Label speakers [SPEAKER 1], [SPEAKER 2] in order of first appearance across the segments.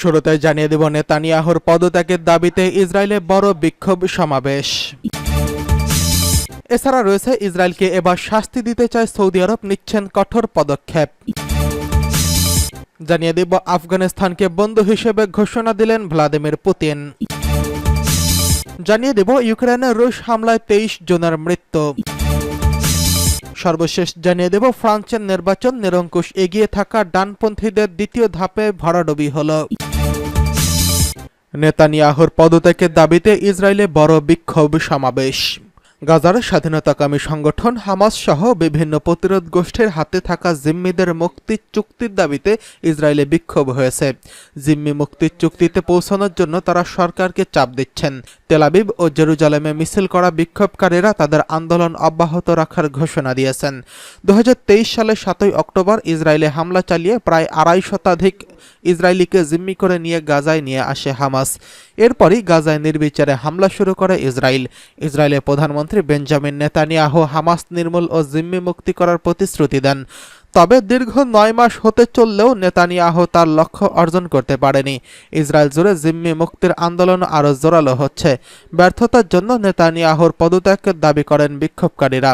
[SPEAKER 1] শুরুতে জানিয়ে দেব নেতানিয়াহুর পদত্যাগের দাবিতে ইসরায়েলে বড় বিক্ষোভ সমাবেশ। এছাড়া রয়েছে ইসরায়েলকে এবার শাস্তি দিতে চায় সৌদি আরব, নিচ্ছেন কঠোর পদক্ষেপ। জানিয়ে দেব আফগানিস্তানকে বন্ধু হিসেবে ঘোষণা দিলেন ভ্লাদিমির পুতিন। জানিয়ে দেব ইউক্রেনে রুশ হামলায় 23 জনের মৃত্যু। সর্বশেষ জানিয়ে দেব ফ্রান্সের নির্বাচন নিরঙ্কুশ এগিয়ে থাকা ডানপন্থীদের দ্বিতীয় ধাপে ভরাডুবি হল। নেতানিয়াহুর পদত্যাগের দাবিতে ইসরায়েলে বড় বিক্ষোভ সমাবেশ। গাজার স্বাধীনতাকামী সংগঠন হামাস সহ বিভিন্ন প্রতিরোধ গোষ্ঠীর হাতে থাকা জিম্মিদের মুক্তির চুক্তির দাবিতে ইসরায়েলে বিক্ষোভ হয়েছে। জিম্মি মুক্তির চুক্তিতে পৌঁছানোর জন্য তারা সরকারকে চাপ দিচ্ছেন। তেল আবিব ও জেরুজালেমে মিছিল করা বিক্ষোভকারীরা তাদের আন্দোলন অব্যাহত রাখার ঘোষণা দিয়েছেন। 2023 সালের 7 অক্টোবর ইসরায়েলে হামলা চালিয়ে প্রায় 250 শতাধিক ইসরায়েলিকে জিম্মি করে নিয়ে গাজায় নিয়ে আসে হামাস। এরপরই গাজায় নির্বিচারে হামলা শুরু করে ইসরায়েল। ইসরায়েলের প্রধানমন্ত্রী বেঞ্জামিন নেতানিয়াহু হামাস নির্মূল ও জিম্মি মুক্তি করার প্রতিশ্রুতি দেন। তবে দীর্ঘ 9 মাস হতে চললেও নেতানিয়াহু তার লক্ষ্য অর্জন করতে পারেনি। ইসরায়েল জুড়ে জিম্মি মুক্তির আন্দোলন আরও জোরালো হচ্ছে। ব্যর্থতার জন্য নেতানিয়াহুর পদত্যাগের দাবি করেন বিক্ষোভকারীরা।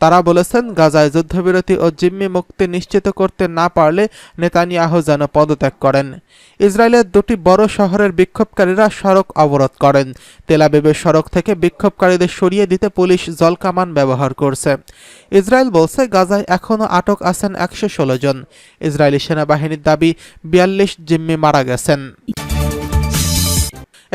[SPEAKER 1] তারা বলেছেন, গাজায় যুদ্ধবিরতি ও জিম্মি মুক্তি নিশ্চিত করতে না পারলে নেতানিয়াহু যেন পদত্যাগ করেন। ইসরায়েলের 2টি বড় শহরের বিক্ষোভকারীরা সড়ক অবরোধ করেন। তেল আবিবের সড়ক থেকে বিক্ষোভকারীদের সরিয়ে দিতে পুলিশ জলকামান ব্যবহার করছে। ইসরায়েল বলছে, গাজায় এখনও আটক আছেন 116 জন। ইসরায়েলি সেনাবাহিনীর দাবি 42 জিম্মি মারা গেছেন।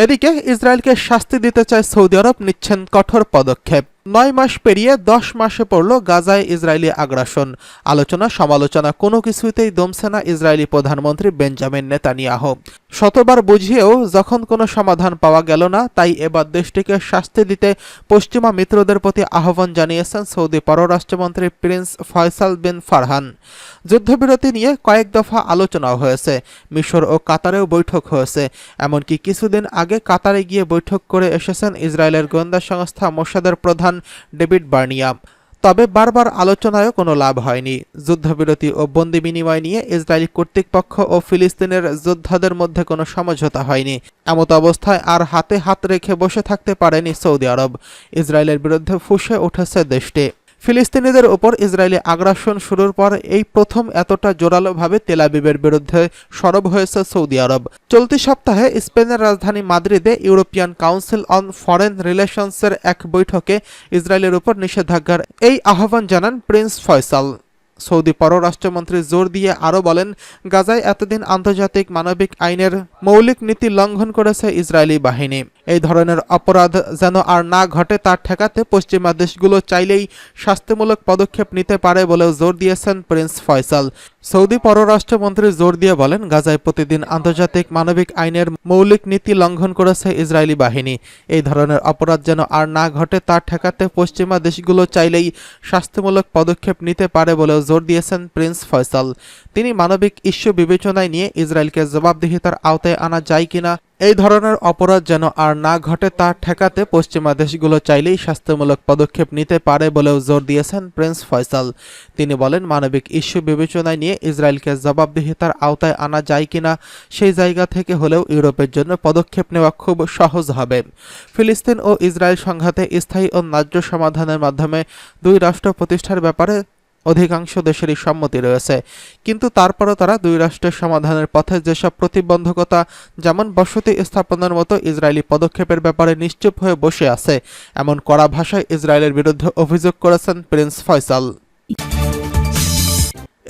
[SPEAKER 1] এদিকে ইসরায়েলকে শাস্তি দিতে চায় সৌদি আরব, নিচ্ছেন কঠোর পদক্ষেপ। 9 মাস পেরিয়ে 10 মাসে পড়ল গাজায় ইসরায়েলি আগ্রাসন। আলোচনা সমালোচনা কোনো কিছুতেই দমছে না ইসরায়েলি প্রধানমন্ত্রী বেঞ্জামিন নেতানিয়াহু। শতবার বুঝিয়েও যখন কোনো সমাধান পাওয়া গেল না, তাই এবার দেশটিকে শাস্তি দিতে পশ্চিমা মিত্রদের প্রতি আহ্বান জানিয়েছেন সৌদি পররাষ্ট্রমন্ত্রী প্রিন্স ফয়সাল বিন ফারহান। যুদ্ধবিরতি নিয়ে কয়েক দফা আলোচনাও হয়েছে। মিশর ও কাতারেও বৈঠক হয়েছে। এমনকি কিছুদিন আগে কাতারে গিয়ে বৈঠক করে এসেছেন ইসরায়েলের গোয়েন্দা সংস্থা মোসাদের প্রধান ডেভিড বার্নিয়া। তবে বারবার আলোচনায়ও কোনো লাভ হয়নি। যুদ্ধবিরতি ও বন্দি বিনিময় নিয়ে ইসরায়েলি কর্তৃপক্ষ ও ফিলিস্তিনের যোদ্ধাদের মধ্যে কোনো সমঝোতা হয়নি। এমত অবস্থায় আর হাতে হাত রেখে বসে থাকতে পারেনি সৌদি আরব। ইসরায়েলের বিরুদ্ধে ফুঁসে উঠেছে দেশটি। ফিলিস্তিনিদের উপর ইসরায়েলি আগ্রাসন শুরুর পর এই প্রথম এতটা জোরালোভাবে তেল আবিবের বিরুদ্ধে সরব হয়েছে সৌদি আরব। চলতি সপ্তাহে স্পেনের রাজধানী মাদ্রিদে ইউরোপিয়ান কাউন্সিল অন ফরেন রিলেশনসের এক বৈঠকে ইসরায়েলের উপর নিষেধাজ্ঞার এই আহ্বান জানান প্রিন্স ফয়সাল। সৌদি পররাষ্ট্রমন্ত্রী জোর দিয়ে আরও বলেন, গাজায় এতদিন আন্তর্জাতিক মানবিক আইনের মৌলিক নীতি লঙ্ঘন করেছে ইসরায়েলি বাহিনী। এই ধরনের অপরাধ যেন আর না ঘটে তা ঠেকাতে পশ্চিমা দেশগুলো চাইলেই শাস্তিমূলক পদক্ষেপ নিতে পারে বলেও জোর দিয়েছেন প্রিন্স ফয়সাল। সৌদি পররাষ্ট্রমন্ত্রী জোর দিয়ে বলেন, গাজায় প্রতিদিন আন্তর্জাতিক মানবিক আইনের মৌলিক নীতি লঙ্ঘন করেছে ইসরায়েলি বাহিনী। এই ধরনের অপরাধ যেন আর না ঘটে তা ঠেকাতে পশ্চিমা দেশগুলো চাইলেই শাস্তিমূলক পদক্ষেপ নিতে পারে বলেও জোর দিয়েছেন প্রিন্স ফয়সাল। তিনি মানবিক ইস্যু বিবেচনায় নিয়ে ইসরায়েলকে জবাবদিহিতার আওতায় আনা যায় কিনা, এই ধরনের অপরাধ যেন আর না ঘটে তা ঠেকাতে পশ্চিমা দেশগুলো চাইলেই শাস্তিমূলক পদক্ষেপ নিতে পারে বলেও জোর দিয়েছেন প্রিন্স ফয়সাল। তিনি বলেন, মানবিক ইস্যু বিবেচনায় নিয়ে ইসরায়েলকে জবাবদিহিতার আওতায় আনা যায় কিনা সেই জায়গা থেকে হলেও ইউরোপের জন্য পদক্ষেপ নেওয়া খুব সহজ হবে। ফিলিস্তিন ও ইসরায়েল সংঘাতে স্থায়ী ও ন্যায্য সমাধানের মাধ্যমে 2 রাষ্ট্র প্রতিষ্ঠার ব্যাপারে অধিকাংশ দেশেরই সম্মতি রয়েছে। কিন্তু তারপরও তারা 2 রাষ্ট্রের সমাধানের পথে যেসব প্রতিবন্ধকতা, যেমন বসতি স্থাপনের মতো ইসরায়েলি পদক্ষেপের ব্যাপারে নিশ্চুপ হয়ে বসে আছে, এমন কড়া ভাষায় ইসরায়েলের বিরুদ্ধে অভিযোগ করেছেন প্রিন্স ফয়সাল।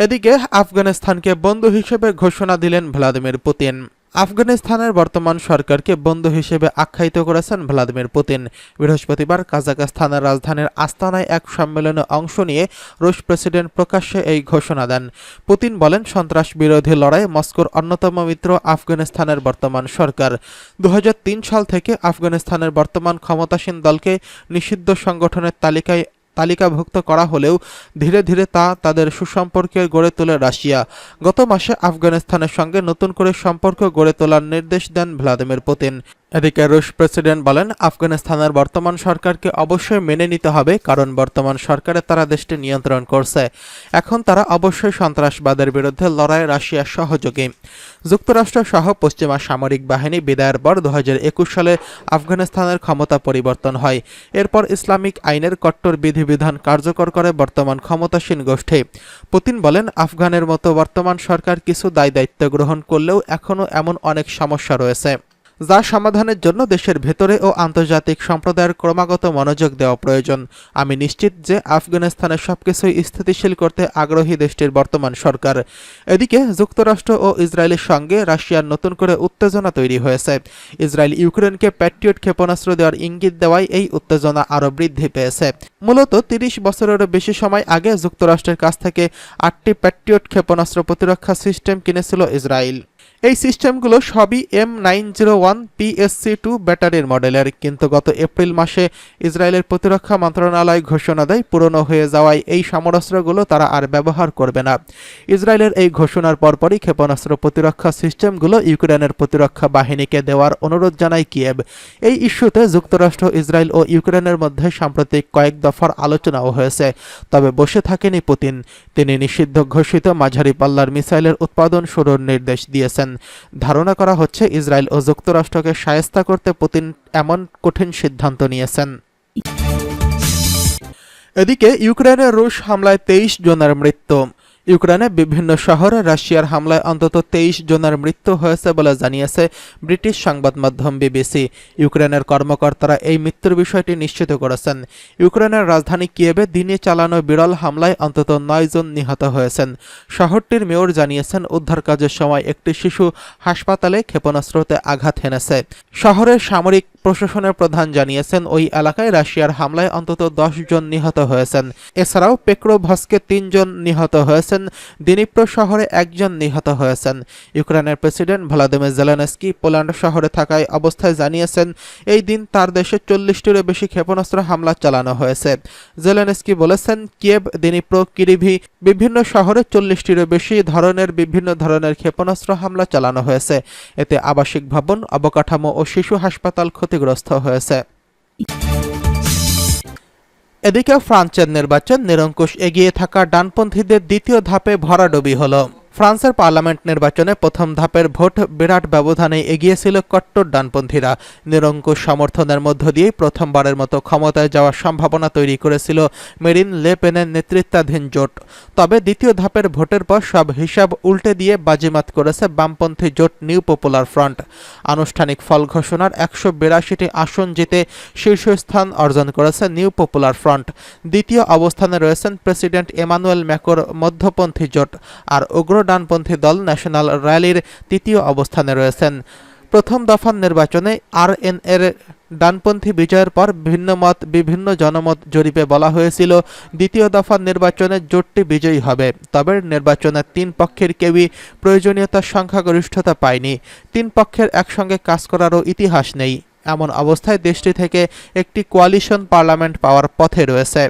[SPEAKER 1] এদিকে আফগানিস্তানকে বন্ধু হিসেবে ঘোষণা দিলেন ভ্লাদিমির পুতিন। আফগানিস্তানের বর্তমান সরকারকে বন্ধু হিসেবে আখ্যায়িত করেছেন ভ্লাদিমির পুতিন। বৃহস্পতিবার কাজাখস্তানের রাজধানীর আস্তানায় এক সম্মেলনে অংশ নিয়ে রুশ প্রেসিডেন্ট প্রকাশ্যে এই ঘোষণা দেন। পুতিন বলেন, সন্ত্রাস বিরোধী লড়াইয়ে মস্কোর অন্যতম মিত্র আফগানিস্তানের বর্তমান সরকার। 2003 সাল থেকে আফগানিস্তানের বর্তমান ক্ষমতাসীন দলকে নিষিদ্ধ সংগঠনের তালিকাভুক্ত করা হলেও ধীরে ধীরে তা তাদের সুসম্পর্কে গড়ে তোলে রাশিয়া। গত মাসে আফগানিস্তানের সঙ্গে নতুন করে সম্পর্ক গড়ে তোলার নির্দেশ দেন ভ্লাদিমির পুতিন। এদিকে রুশ প্রেসিডেন্ট বলেন, আফগানিস্তানের বর্তমান সরকারকে অবশ্যই মেনে নিতে হবে, কারণ বর্তমান সরকারে তারা দেশটি নিয়ন্ত্রণ করছে। এখন তারা অবশ্যই সন্ত্রাসবাদের বিরুদ্ধে লড়াইয়ে রাশিয়ার সহযোগী। যুক্তরাষ্ট্র সহ পশ্চিমা সামরিক বাহিনী বিদায়ের পর 2021 সালে আফগানিস্তানের ক্ষমতা পরিবর্তন হয়। এরপর ইসলামিক আইনের কট্টর বিধিবিধান কার্যকর করে বর্তমান ক্ষমতাসীন গোষ্ঠী। পুতিন বলেন, আফগানের মতো বর্তমান সরকার কিছু দায়িত্ব গ্রহণ করলেও এখনও এমন অনেক সমস্যা রয়েছে, যা সমাধানের জন্য দেশের ভেতরে ও আন্তর্জাতিক সম্প্রদায়ের ক্রমাগত মনোযোগ দেওয়া প্রয়োজন। আমি নিশ্চিত যে আফগানিস্তানের সবকিছুই স্থিতিশীল করতে আগ্রহী দেশটির বর্তমান সরকার। এদিকে যুক্তরাষ্ট্র ও ইসরায়েলের সঙ্গে রাশিয়ার নতুন করে উত্তেজনা তৈরি হয়েছে। ইসরায়েল ইউক্রেনকে প্যাট্রিয়ট ক্ষেপণাস্ত্র দেওয়ার ইঙ্গিত দেওয়ায় এই উত্তেজনা আরও বৃদ্ধি পেয়েছে। মূলত 30 বছরেরও বেশি সময় আগে যুক্তরাষ্ট্রের কাছ থেকে 8টি প্যাট্রিয়ট ক্ষেপণাস্ত্র প্রতিরক্ষা সিস্টেম কিনেছিল ইসরায়েল। এই সিস্টেমগুলো সবই M901 PSC-2 ব্যাটারির মডেলের, কিন্তু গত এপ্রিল মাসে ইসরায়েলের প্রতিরক্ষা মন্ত্রণালয় ঘোষণা দেয় পুরনো হয়ে যাওয়ায় এই সমরাস্ত্রগুলো তারা আর ব্যবহার করবে না। ইসরায়েলের এই ঘোষণার পরপরই ক্ষেপণাস্ত্র প্রতিরক্ষা সিস্টেমগুলো ইউক্রেনের প্রতিরক্ষা বাহিনীকে দেওয়ার অনুরোধ জানায় কিয়েভ। এই ইস্যুতে যুক্তরাষ্ট্র, ইসরায়েল ও ইউক্রেনের মধ্যে সাম্প্রতিক কয়েক দফার আলোচনাও হয়েছে। তবে বসে থাকেনি পুতিন। তিনি নিষিদ্ধ ঘোষিত মাঝারি পাল্লার মিসাইলের উৎপাদন শুরুর নির্দেশ দিয়েছেন। ধারণা করা হচ্ছে ইসরায়েল ও যুক্তরাষ্ট্রকে শায়েস্তা করতে পুতিন এমন কঠিন সিদ্ধান্ত নিয়েছেন। এদিকে ইউক্রেনের রুশ হামলায় 23 জনের মৃত্যু। ইউক্রেনে বিভিন্ন শহরে রাশিয়ার হামলায় অন্তত 23 জনের মৃত্যু হয়েছে বলে জানিয়েছে ব্রিটিশ সংবাদ মাধ্যম বিবিসি। ইউক্রেনের কর্মকর্তারা এই মৃত্যুর বিষয়টি নিশ্চিত করেছেন। ইউক্রেনের রাজধানী কিয়েভে দিনে চালানো বিরল হামলায় অন্তত 9 জন নিহত হয়েছেন। শহরটির মেয়র জানিয়েছেন, উদ্ধার কাজের সময় একটি শিশু হাসপাতালে ক্ষেপণাস্ত্রতে আঘাত হেনেছে। শহরের সামরিক প্রশাসনের প্রধান জানিয়েছেন, ওই এলাকায় রাশিয়ার হামলায় অন্তত 10 জন নিহত হয়েছেন। এছাড়াও পেক্রোভস্কে 3 জন নিহত হয়েছেন। দিনিপ্রো শহরে 1 জন নিহত হয়েছেন। ইউক্রেনের প্রেসিডেন্ট ভ্লাদিমির জেলেনস্কি পোল্যান্ড শহরে থাকায় অবস্থায় জানিয়েছেন, এই দিন তার দেশে 40টিরও বেশি ক্ষেপণাস্ত্র হামলা চালানো হয়েছে। জেলেনস্কি বলেছেন, কিয়েভ, দিনিপ্রো, কিরিভি বিভিন্ন শহরে 40টিরও বেশি বিভিন্ন ধরনের ক্ষেপণাস্ত্র হামলা চালানো হয়েছে। এতে আবাসিক ভবন, অবকাঠামো ও শিশু হাসপাতাল ক্ষতিগ্রস্ত হয়েছে। এদিকে ফ্রান্সের নির্বাচন নিরঙ্কুশ এগিয়ে থাকা ডানপন্থীদের দ্বিতীয় ধাপে ভরাডুবি হলো। ফ্রান্সের পার্লামেন্ট নির্বাচনে প্রথম ধাপের ভোট বিরাট ব্যবধানে এগিয়েছিল কট্টর ডানপন্থীরা। নিরঙ্কুশ সমর্থনের মধ্য দিয়েই প্রথমবারের মতো ক্ষমতায় যাওয়ার সম্ভাবনা তৈরি করেছিল মেরিন লে পেনের নেতৃত্বাধীন জোট। তবে দ্বিতীয় ধাপের ভোটের পর সব হিসাব উল্টে দিয়ে বাজিমাত করেছে বামপন্থী জোট নিউ পপুলার ফ্রন্ট। আনুষ্ঠানিক ফল ঘোষণার 182টি আসন জিতে শীর্ষস্থান অর্জন করেছে নিউ পপুলার ফ্রন্ট। দ্বিতীয় অবস্থানে রয়েছেন প্রেসিডেন্ট এমানুয়েল ম্যাক্রোর মধ্যপন্থী জোট, আর উগ্র ডানপন্থী দল ন্যাশনাল র্যালির তৃতীয় অবস্থানে রয়েছেন। প্রথম দফার নির্বাচনে আরএনএর ডানপন্থী বিজয়ের পর ভিন্নমত বিভিন্ন জনমত জরিপে বলা হয়েছিল দ্বিতীয় দফার নির্বাচনে জোটটি বিজয়ী হবে। তবে নির্বাচনের 3 পক্ষের কেউই প্রয়োজনীয়তার সংখ্যাগরিষ্ঠতা পায়নি। 3 পক্ষের একসঙ্গে কাজ করারও ইতিহাস নেই। এমন অবস্থায় দেশটি থেকে একটি কোয়ালিশন পার্লামেন্ট পাওয়ার পথে রয়েছে।